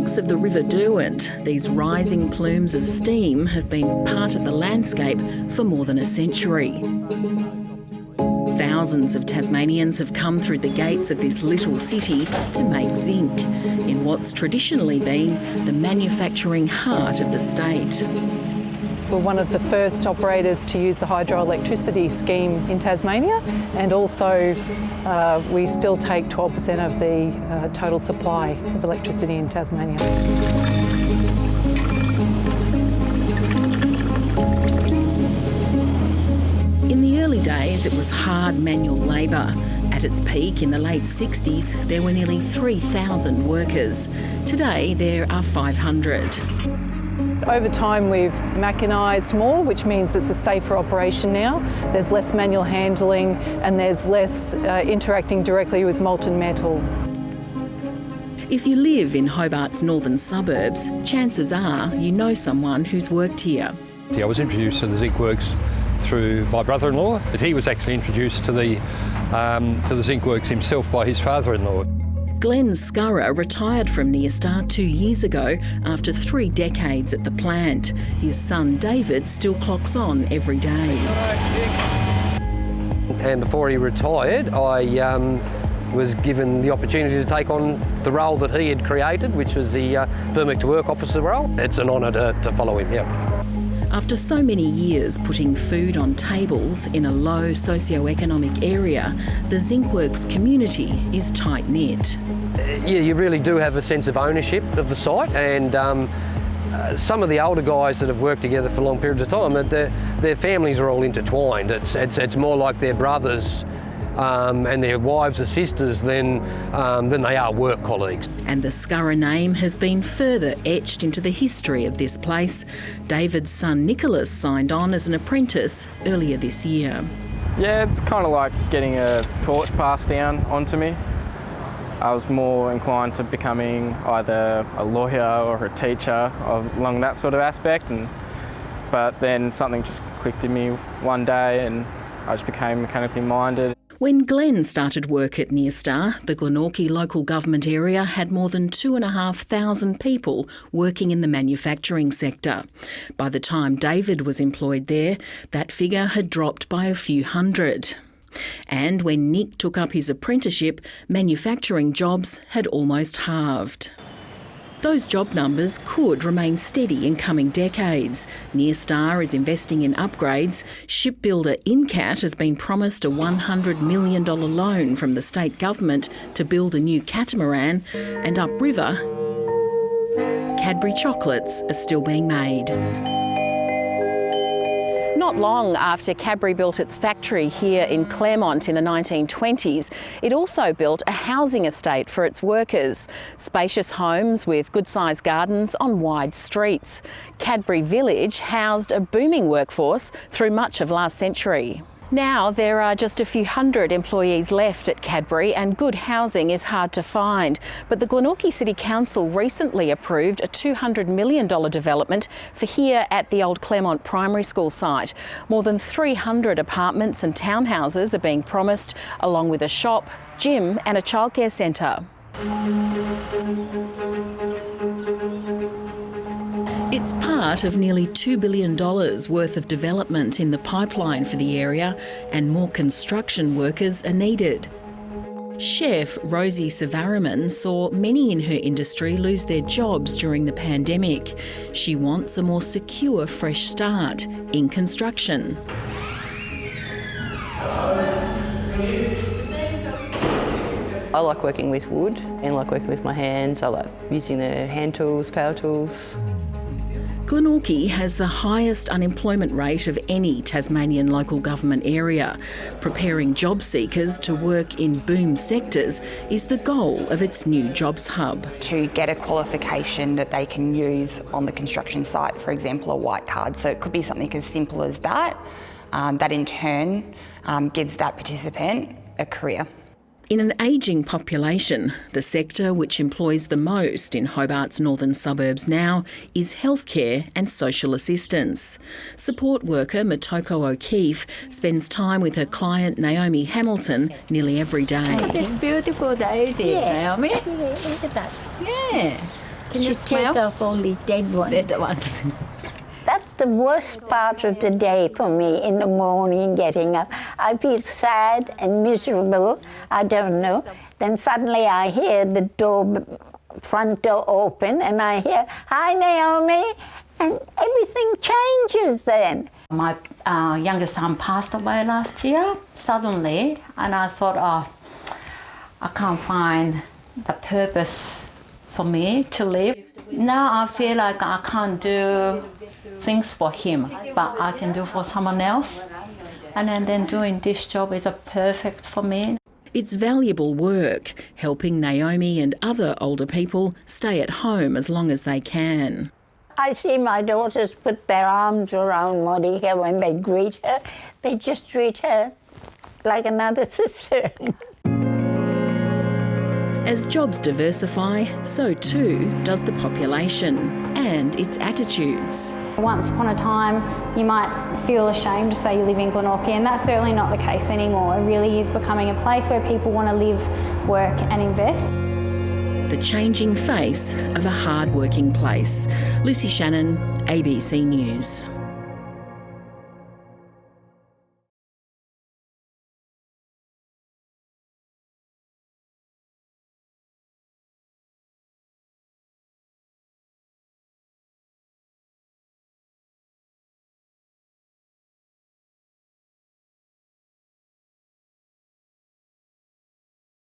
banks of the River Derwent, these rising plumes of steam have been part of the landscape for more than a century. Thousands of Tasmanians have come through the gates of this little city to make zinc, in what's traditionally been the manufacturing heart of the state. We're one of the first operators to use the hydroelectricity scheme in Tasmania, and also we still take 12% of the total supply of electricity in Tasmania. In the early days, it was hard manual labour. At its peak in the late 60s, there were nearly 3,000 workers. Today, there are 500. Over time we've mechanised more, which means it's a safer operation now. There's less manual handling and there's less interacting directly with molten metal. If you live in Hobart's northern suburbs, chances are you know someone who's worked here. I was introduced to the zinc works through my brother-in-law, but he was actually introduced to the zinc works himself by his father-in-law. Glenn Scurrah retired from Nyrstar 2 years ago after 3 decades at the plant. His son David still clocks on every day. And before he retired, I was given the opportunity to take on the role that he had created, which was the permit to work officer role. It's an honour to follow him, yeah. After so many years putting food on tables in a low socio-economic area, the Zinkworks community is tight-knit. Yeah, you really do have a sense of ownership of the site, and some of the older guys that have worked together for long periods of time, their families are all intertwined. It's more like their brothers and their wives or sisters than they are work colleagues. And the Scurrah name has been further etched into the history of this place. David's son Nicholas signed on as an apprentice earlier this year. Yeah, it's kind of like getting a torch passed down onto me. I was more inclined to becoming either a lawyer or a teacher along that sort of aspect, but then something just clicked in me one day and I just became mechanically minded. When Glenn started work at Nyrstar, the Glenorchy local government area had more than 2,500 people working in the manufacturing sector. By the time David was employed there, that figure had dropped by a few hundred. And when Nick took up his apprenticeship, manufacturing jobs had almost halved. Those job numbers could remain steady in coming decades. Nyrstar is investing in upgrades. Shipbuilder Incat has been promised a $100 million loan from the state government to build a new catamaran. And upriver, Cadbury chocolates are still being made. Not long after Cadbury built its factory here in Claremont in the 1920s, it also built a housing estate for its workers. Spacious homes with good-sized gardens on wide streets. Cadbury Village housed a booming workforce through much of last century. Now there are just a few hundred employees left at Cadbury and good housing is hard to find. But the Glenorchy City Council recently approved a $200 million development for here at the old Claremont Primary School site. More than 300 apartments and townhouses are being promised, along with a shop, gym and a childcare centre. It's part of nearly $2 billion worth of development in the pipeline for the area, and more construction workers are needed. Chef Rosie Savaraman saw many in her industry lose their jobs during the pandemic. She wants a more secure fresh start in construction. I like working with wood and I like working with my hands. I like using the hand tools, power tools. Glenorchy has the highest unemployment rate of any Tasmanian local government area. Preparing job seekers to work in boom sectors is the goal of its new jobs hub. To get a qualification that they can use on the construction site, for example, a white card. So it could be something as simple as that, that in turn gives that participant a career. In an ageing population, the sector which employs the most in Hobart's northern suburbs now is healthcare and social assistance. Support worker Matoko O'Keefe spends time with her client Naomi Hamilton nearly every day. It's beautiful daisy, Naomi. Look at that. Yeah. She take off all these dead ones. That's the worst part of the day for me, in the morning getting up. I feel sad and miserable, I don't know. Then suddenly I hear the front door open and I hear, "Hi Naomi," and everything changes then. My youngest son passed away last year, suddenly, and I thought, I can't find the purpose for me to live. Now I feel like I can't do things for him, but I can do for someone else. And then doing this job is perfect for me. It's valuable work, helping Naomi and other older people stay at home as long as they can. I see my daughters put their arms around Monica when they greet her. They just treat her like another sister. As jobs diversify, so too does the population and its attitudes. Once upon a time, you might feel ashamed to say you live in Glenorchy, and that's certainly not the case anymore. It really is becoming a place where people want to live, work and invest. The changing face of a hard-working place. Lucy Shannon, ABC News.